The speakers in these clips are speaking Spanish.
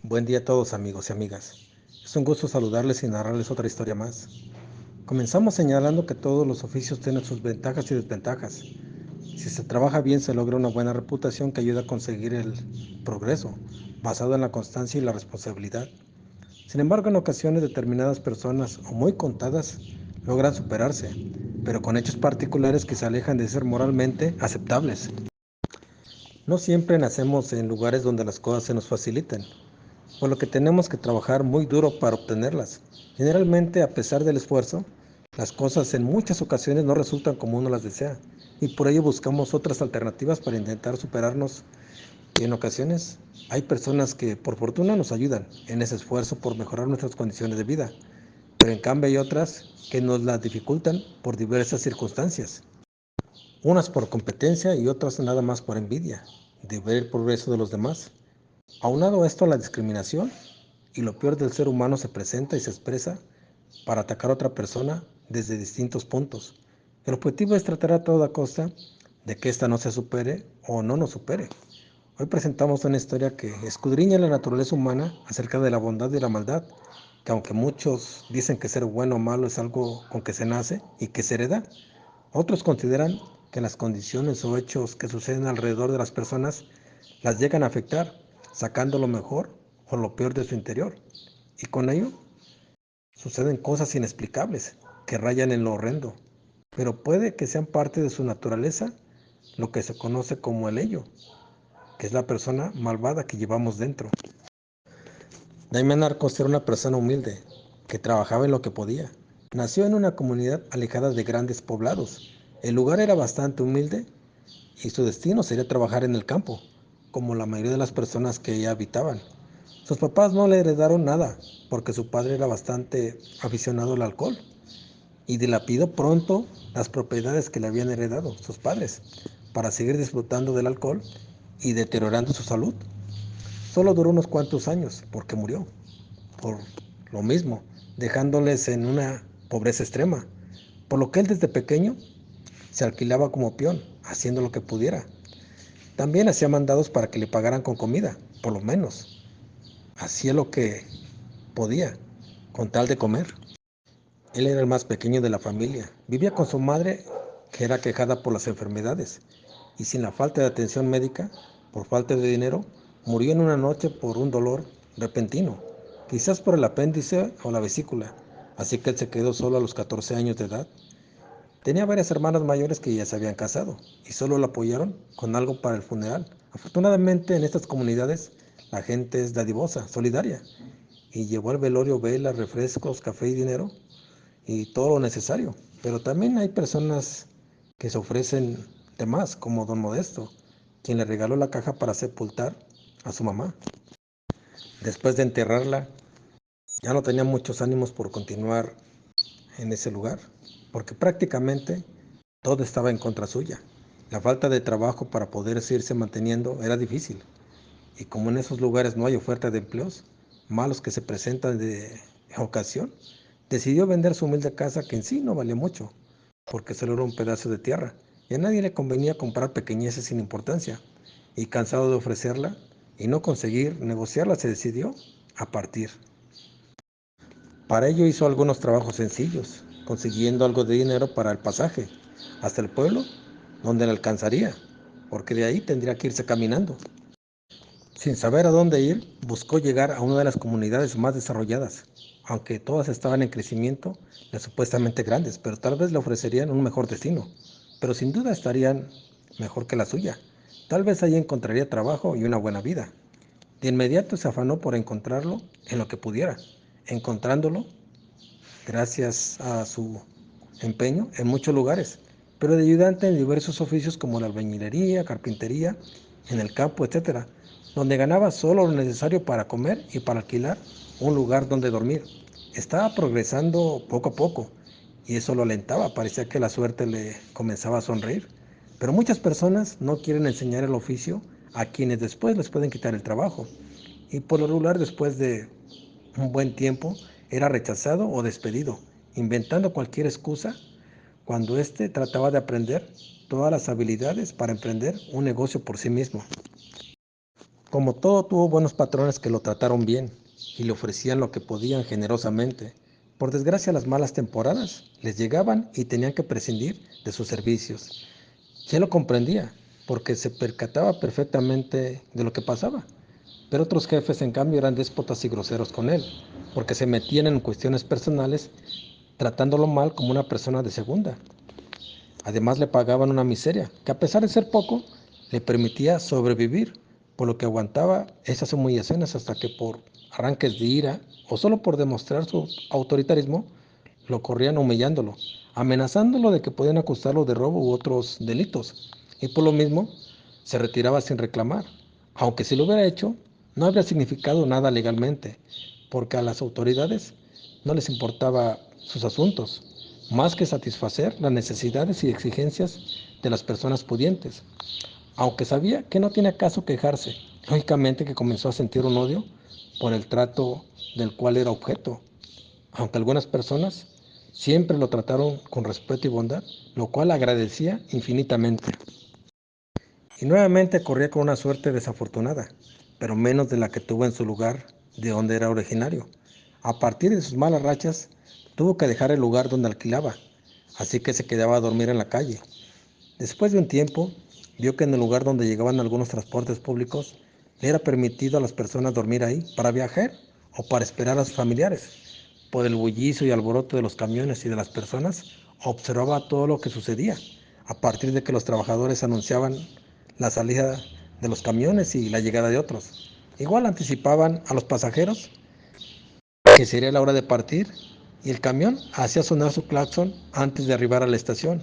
Buen día a todos amigos y amigas. Es un gusto saludarles y narrarles otra historia más. Comenzamos señalando que todos los oficios tienen sus ventajas y desventajas. Si se trabaja bien se logra una buena reputación que ayuda a conseguir el progreso, basado en la constancia y la responsabilidad. Sin embargo, en ocasiones determinadas personas, o muy contadas, logran superarse, pero con hechos particulares que se alejan de ser moralmente aceptables. No siempre nacemos en lugares donde las cosas se nos faciliten, por lo que tenemos que trabajar muy duro para obtenerlas. Generalmente, a pesar del esfuerzo, las cosas en muchas ocasiones no resultan como uno las desea, y por ello buscamos otras alternativas para intentar superarnos. Y en ocasiones hay personas que por fortuna nos ayudan en ese esfuerzo por mejorar nuestras condiciones de vida, pero en cambio hay otras que nos las dificultan por diversas circunstancias, unas por competencia y otras nada más por envidia de ver el progreso de los demás. Aunado a esto, la discriminación y lo peor del ser humano se presenta y se expresa para atacar a otra persona desde distintos puntos. El objetivo es tratar a toda costa de que ésta no se supere o no nos supere. Hoy presentamos una historia que escudriña la naturaleza humana acerca de la bondad y la maldad, que aunque muchos dicen que ser bueno o malo es algo con que se nace y que se hereda, otros consideran que las condiciones o hechos que suceden alrededor de las personas las llegan a afectar, sacando lo mejor o lo peor de su interior. Y con ello suceden cosas inexplicables que rayan en lo horrendo, pero puede que sean parte de su naturaleza, lo que se conoce como el ello, que es la persona malvada que llevamos dentro. Damián Arcos era una persona humilde, que trabajaba en lo que podía. Nació en una comunidad alejada de grandes poblados. El lugar era bastante humilde y su destino sería trabajar en el campo, como la mayoría de las personas que allí habitaban. Sus papás no le heredaron nada, porque su padre era bastante aficionado al alcohol y dilapidó pronto las propiedades que le habían heredado sus padres, para seguir disfrutando del alcohol y deteriorando su salud. Solo duró unos cuantos años, porque murió, por lo mismo, dejándoles en una pobreza extrema, por lo que él desde pequeño se alquilaba como peón, haciendo lo que pudiera. También hacía mandados para que le pagaran con comida, por lo menos. Hacía lo que podía, con tal de comer. Él era el más pequeño de la familia. Vivía con su madre, que era quejada por las enfermedades, y sin la falta de atención médica, por falta de dinero, murió en una noche por un dolor repentino, quizás por el apéndice o la vesícula, así que él se quedó solo a los 14 años de edad. Tenía varias hermanas mayores que ya se habían casado y solo lo apoyaron con algo para el funeral. Afortunadamente en estas comunidades la gente es dadivosa, solidaria, y llevó al velorio velas, refrescos, café y dinero y todo lo necesario. Pero también hay personas que se ofrecen de más, como don Modesto, quien le regaló la caja para sepultar a su mamá. Después de enterrarla, ya no tenía muchos ánimos por continuar en ese lugar, porque prácticamente todo estaba en contra suya. La falta de trabajo para poder seguirse manteniendo era difícil, y como en esos lugares no hay oferta de empleos malos que se presentan de ocasión, decidió vender su humilde casa, que en sí no valía mucho, porque solo era un pedazo de tierra, y a nadie le convenía comprar pequeñeces sin importancia, y cansado de ofrecerla y no conseguir negociarla, se decidió a partir. Para ello hizo algunos trabajos sencillos, consiguiendo algo de dinero para el pasaje hasta el pueblo, donde le alcanzaría, porque de ahí tendría que irse caminando. Sin saber a dónde ir, buscó llegar a una de las comunidades más desarrolladas, aunque todas estaban en crecimiento, las supuestamente grandes, pero tal vez le ofrecerían un mejor destino, pero sin duda estarían mejor que la suya. Tal vez allí encontraría trabajo y una buena vida. De inmediato se afanó por encontrarlo en lo que pudiera. Encontrándolo, gracias a su empeño en muchos lugares, pero de ayudante en diversos oficios como la albañilería, carpintería, en el campo, etcétera, donde ganaba solo lo necesario para comer y para alquilar un lugar donde dormir. Estaba progresando poco a poco y eso lo alentaba, parecía que la suerte le comenzaba a sonreír. Pero muchas personas no quieren enseñar el oficio a quienes después les pueden quitar el trabajo, y por lo regular después de un buen tiempo era rechazado o despedido, inventando cualquier excusa cuando éste trataba de aprender todas las habilidades para emprender un negocio por sí mismo. Como todo, tuvo buenos patrones que lo trataron bien y le ofrecían lo que podían generosamente. Por desgracia, las malas temporadas les llegaban y tenían que prescindir de sus servicios. Ya lo comprendía, porque se percataba perfectamente de lo que pasaba. Pero otros jefes, en cambio, eran déspotas y groseros con él, porque se metían en cuestiones personales, tratándolo mal como una persona de segunda. Además, le pagaban una miseria, que a pesar de ser poco, le permitía sobrevivir, por lo que aguantaba esas humillaciones hasta que por arranques de ira o solo por demostrar su autoritarismo, lo corrían humillándolo, amenazándolo de que podían acusarlo de robo u otros delitos, y por lo mismo se retiraba sin reclamar, aunque si lo hubiera hecho, no habría significado nada legalmente, porque a las autoridades no les importaba sus asuntos, más que satisfacer las necesidades y exigencias de las personas pudientes. Aunque sabía que no tenía caso quejarse, lógicamente que comenzó a sentir un odio por el trato del cual era objeto, aunque algunas personas siempre lo trataron con respeto y bondad, lo cual agradecía infinitamente. Y nuevamente corría con una suerte desafortunada, pero menos de la que tuvo en su lugar de donde era originario. A partir de sus malas rachas, tuvo que dejar el lugar donde alquilaba, así que se quedaba a dormir en la calle. Después de un tiempo, vio que en el lugar donde llegaban algunos transportes públicos, le era permitido a las personas dormir ahí para viajar o para esperar a sus familiares. Por el bullicio y alboroto de los camiones y de las personas, observaba todo lo que sucedía, a partir de que los trabajadores anunciaban la salida de los camiones y la llegada de otros. Igual anticipaban a los pasajeros que sería la hora de partir y el camión hacía sonar su claxon antes de arribar a la estación.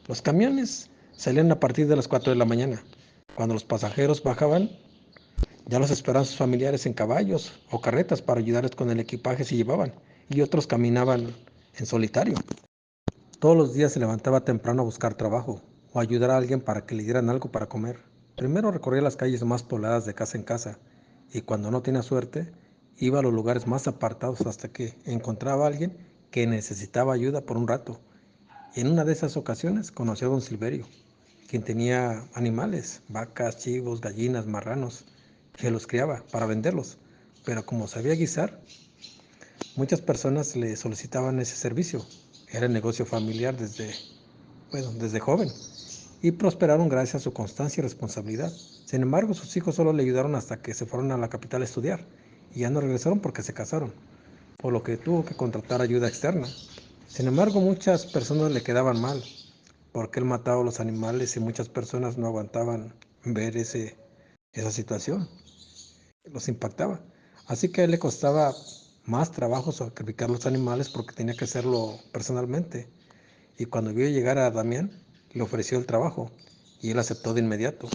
Los camiones salían a partir de las 4 de la mañana. Cuando los pasajeros bajaban, ya los esperaban sus familiares en caballos o carretas para ayudarles con el equipaje si llevaban, y otros caminaban en solitario. Todos los días se levantaba temprano a buscar trabajo o ayudar a alguien para que le dieran algo para comer. Primero recorría las calles más pobladas de casa en casa y cuando no tenía suerte, iba a los lugares más apartados hasta que encontraba a alguien que necesitaba ayuda por un rato. Y en una de esas ocasiones conoció a don Silverio, quien tenía animales, vacas, chivos, gallinas, marranos, que los criaba para venderlos. Pero como sabía guisar, muchas personas le solicitaban ese servicio. Era el negocio familiar desde joven y prosperaron gracias a su constancia y responsabilidad. Sin embargo, sus hijos solo le ayudaron hasta que se fueron a la capital a estudiar y ya no regresaron porque se casaron, por lo que tuvo que contratar ayuda externa. Sin embargo, muchas personas le quedaban mal porque él mataba a los animales y muchas personas no aguantaban ver esa situación, los impactaba. Así que a él le costaba más trabajo sacrificar los animales porque tenía que hacerlo personalmente. Y cuando vio llegar a Damián, le ofreció el trabajo y él aceptó de inmediato.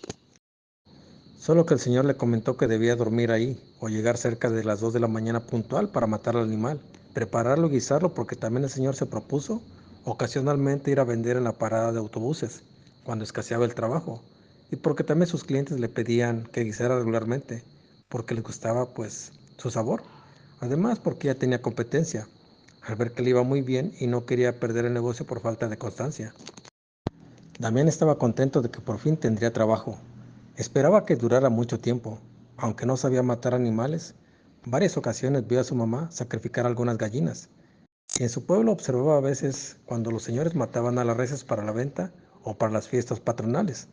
Solo que el señor le comentó que debía dormir ahí o llegar cerca de las 2 de la mañana puntual para matar al animal, prepararlo y guisarlo porque también el señor se propuso ocasionalmente ir a vender en la parada de autobuses cuando escaseaba el trabajo y porque también sus clientes le pedían que guisara regularmente porque les gustaba pues su sabor. Además porque ya tenía competencia al ver que le iba muy bien y no quería perder el negocio por falta de constancia. Damián estaba contento de que por fin tendría trabajo. Esperaba que durara mucho tiempo, aunque no sabía matar animales. Varias ocasiones vio a su mamá sacrificar algunas gallinas, y en su pueblo observaba a veces cuando los señores mataban a las reses para la venta o para las fiestas patronales.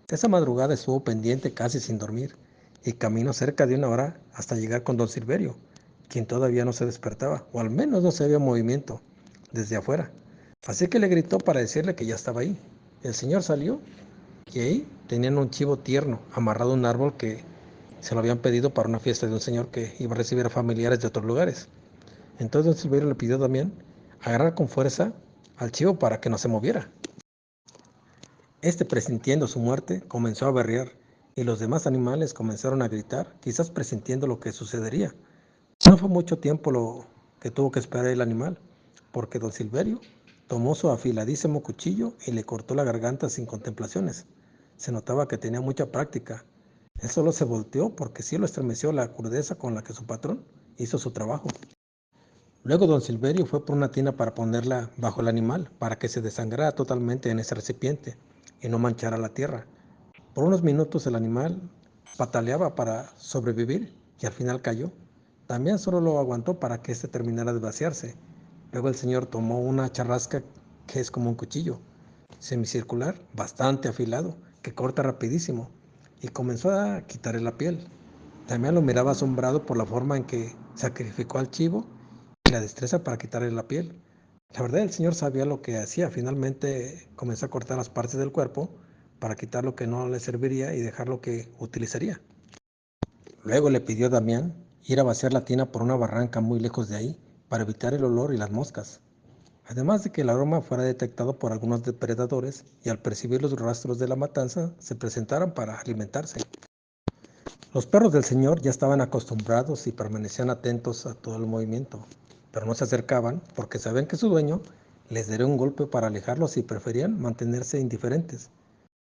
Esa madrugada estuvo pendiente casi sin dormir, y caminó cerca de una hora hasta llegar con don Silverio, quien todavía no se despertaba, o al menos no se había movimiento desde afuera. Así que le gritó para decirle que ya estaba ahí. El señor salió y ahí tenían un chivo tierno amarrado a un árbol que se lo habían pedido para una fiesta de un señor que iba a recibir a familiares de otros lugares. Entonces don Silverio le pidió a Damián agarrar con fuerza al chivo para que no se moviera. Este, presintiendo su muerte, comenzó a berrear y los demás animales comenzaron a gritar, quizás presintiendo lo que sucedería. No fue mucho tiempo lo que tuvo que esperar el animal, porque don Silverio tomó su afiladísimo cuchillo y le cortó la garganta sin contemplaciones. Se notaba que tenía mucha práctica. Él solo se volteó porque sí lo estremeció la crudeza con la que su patrón hizo su trabajo. Luego don Silverio fue por una tina para ponerla bajo el animal, para que se desangrara totalmente en ese recipiente y no manchara la tierra. Por unos minutos el animal Pataleaba para sobrevivir y al final cayó. También solo lo aguantó para que éste terminara de vaciarse. Luego el señor tomó una charrasca que es como un cuchillo, semicircular, bastante afilado, que corta rapidísimo, y comenzó a quitarle la piel. También lo miraba asombrado por la forma en que sacrificó al chivo y la destreza para quitarle la piel. La verdad, el señor sabía lo que hacía. Finalmente comenzó a cortar las partes del cuerpo para quitar lo que no le serviría y dejar lo que utilizaría. Luego le pidió a Damián ir a vaciar la tina por una barranca muy lejos de ahí, para evitar el olor y las moscas. Además de que el aroma fuera detectado por algunos depredadores y al percibir los rastros de la matanza se presentaran para alimentarse. Los perros del señor ya estaban acostumbrados y permanecían atentos a todo el movimiento, pero no se acercaban porque sabían que su dueño les daría un golpe para alejarlos y preferían mantenerse indiferentes.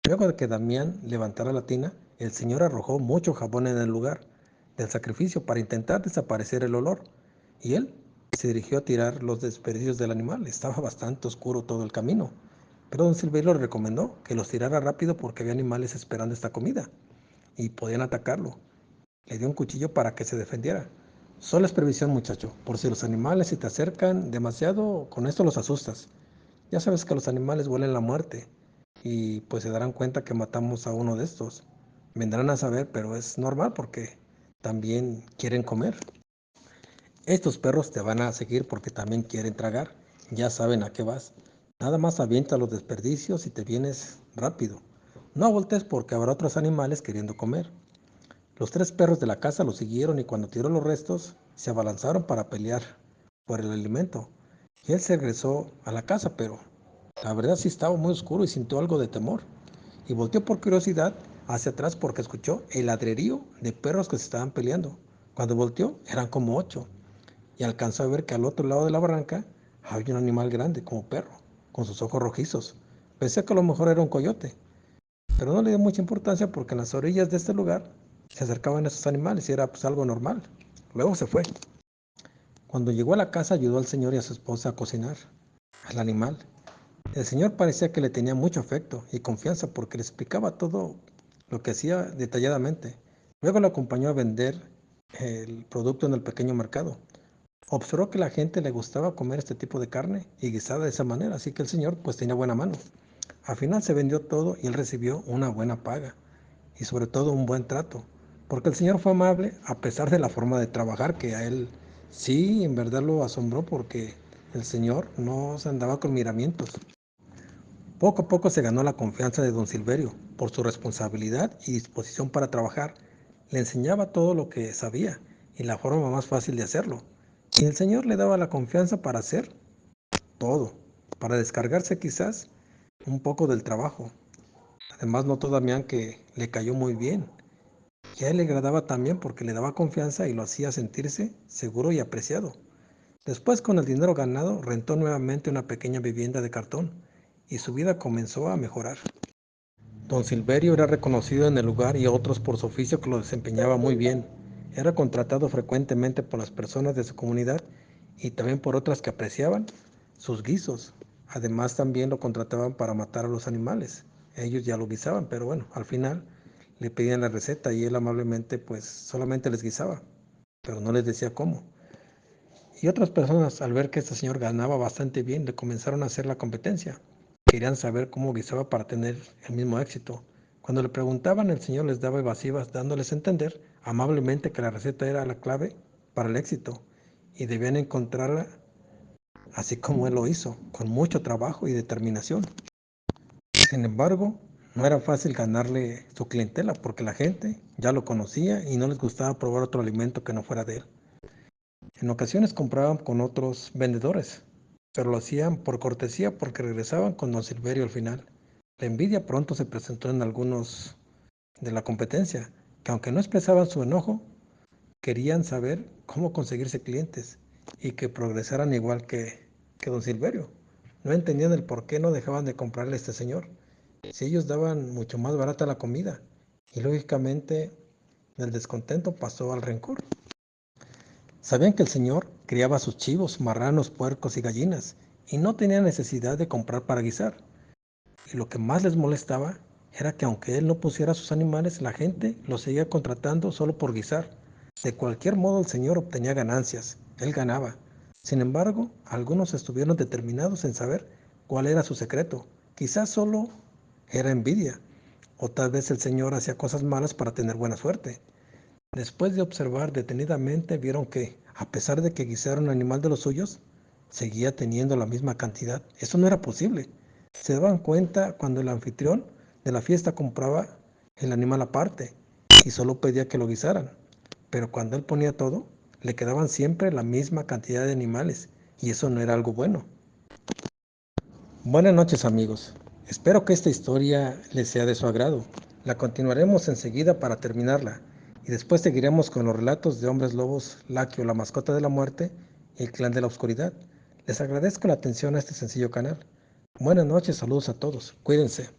Luego de que Damián levantara la tina, el señor arrojó mucho jabón en el lugar del sacrificio para intentar desaparecer el olor, y él se dirigió a tirar los desperdicios del animal. Estaba bastante oscuro todo el camino, pero don Silverio le recomendó que los tirara rápido porque había animales esperando esta comida y podían atacarlo. Le dio un cuchillo para que se defendiera. Solo es previsión, muchacho, por si los animales se te acercan demasiado, con esto los asustas. Ya sabes que los animales huelen la muerte y pues se darán cuenta que matamos a uno de estos. Vendrán a saber, pero es normal porque también quieren comer. Estos perros te van a seguir porque también quieren tragar. Ya saben a qué vas. Nada más avienta los desperdicios y te vienes rápido. No voltees porque habrá otros animales queriendo comer. Los tres perros de la casa lo siguieron y cuando tiró los restos, se abalanzaron para pelear por el alimento. Y él se regresó a la casa, pero la verdad sí estaba muy oscuro y sintió algo de temor. Y volteó por curiosidad hacia atrás porque escuchó el ladrerío de perros que se estaban peleando. Cuando volteó, eran como 8. Y alcanzó a ver que al otro lado de la barranca había un animal grande, como perro, con sus ojos rojizos. Pensé que a lo mejor era un coyote, pero no le dio mucha importancia porque en las orillas de este lugar se acercaban esos animales y era pues algo normal. Luego se fue. Cuando llegó a la casa ayudó al señor y a su esposa a cocinar al animal. El señor parecía que le tenía mucho afecto y confianza porque le explicaba todo lo que hacía detalladamente. Luego lo acompañó a vender el producto en el pequeño mercado. Observó que a la gente le gustaba comer este tipo de carne y guisada de esa manera, así que el señor pues tenía buena mano. Al final se vendió todo y él recibió una buena paga y sobre todo un buen trato, porque el señor fue amable a pesar de la forma de trabajar que a él sí en verdad lo asombró porque el señor no se andaba con miramientos. Poco a poco se ganó la confianza de don Silverio por su responsabilidad y disposición para trabajar. Le enseñaba todo lo que sabía y la forma más fácil de hacerlo. Y el señor le daba la confianza para hacer todo, para descargarse quizás un poco del trabajo. Además notó Damián que le cayó muy bien y a él le agradaba también porque le daba confianza y lo hacía sentirse seguro y apreciado. Después, con el dinero ganado, rentó nuevamente una pequeña vivienda de cartón y su vida comenzó a mejorar. Don Silverio era reconocido en el lugar y otros por su oficio que lo desempeñaba muy bien. Era contratado frecuentemente por las personas de su comunidad y también por otras que apreciaban sus guisos. Además también lo contrataban para matar a los animales. Ellos ya lo guisaban, pero bueno, al final le pedían la receta y él amablemente pues solamente les guisaba, pero no les decía cómo. Y otras personas, al ver que este señor ganaba bastante bien, le comenzaron a hacer la competencia. Querían saber cómo guisaba para tener el mismo éxito. Cuando le preguntaban, el señor les daba evasivas, dándoles a entender amablemente que la receta era la clave para el éxito y debían encontrarla así como él lo hizo, con mucho trabajo y determinación. Sin embargo, no era fácil ganarle su clientela porque la gente ya lo conocía y no les gustaba probar otro alimento que no fuera de él. En ocasiones compraban con otros vendedores, pero lo hacían por cortesía porque regresaban con don Silverio al final. La envidia pronto se presentó en algunos de la competencia, que aunque no expresaban su enojo, querían saber cómo conseguirse clientes y que progresaran igual que don Silverio. No entendían el por qué no dejaban de comprarle a este señor, si ellos daban mucho más barata la comida, y lógicamente del descontento pasó al rencor. Sabían que el señor criaba sus chivos, marranos, puercos y gallinas y no tenía necesidad de comprar para guisar. Y lo que más les molestaba era que aunque él no pusiera a sus animales, la gente lo seguía contratando solo por guisar. De cualquier modo el señor obtenía ganancias, él ganaba. Sin embargo, algunos estuvieron determinados en saber cuál era su secreto. Quizás solo era envidia, o tal vez el señor hacía cosas malas para tener buena suerte. Después de observar detenidamente, vieron que, a pesar de que guisara un animal de los suyos, seguía teniendo la misma cantidad. Eso no era posible. Se daban cuenta cuando el anfitrión de la fiesta compraba el animal aparte y solo pedía que lo guisaran. Pero cuando él ponía todo, le quedaban siempre la misma cantidad de animales y eso no era algo bueno. Buenas noches amigos. Espero que esta historia les sea de su agrado. La continuaremos enseguida para terminarla y después seguiremos con los relatos de hombres lobos, Lakio, la mascota de la muerte y el clan de la oscuridad. Les agradezco la atención a este sencillo canal. Buenas noches, saludos a todos. Cuídense.